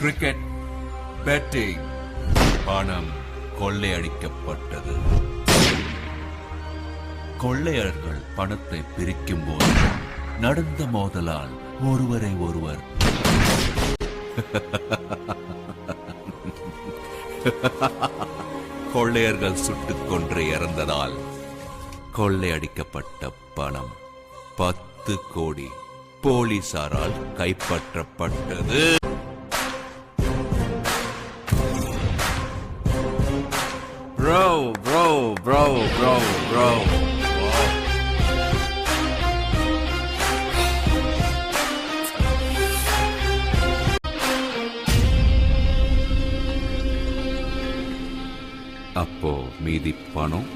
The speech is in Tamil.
Cricket batting. பணம் கொள்ளையடிக்கப்பட்டது. கொள்ளையர்கள் பணத்தை பிரிக்கும் போது நடந்த மோதலால் ஒருவரை ஒருவர் கொள்ளையர்கள் சுட்டுக் கொன்று இறந்ததால் கொள்ளையடிக்கப்பட்ட பணம் 10 கோடி போலீசாரால் கைப்பற்றப்பட்டது. Bro, bro, bro, bro, bro. அப்போ மீதி பணம்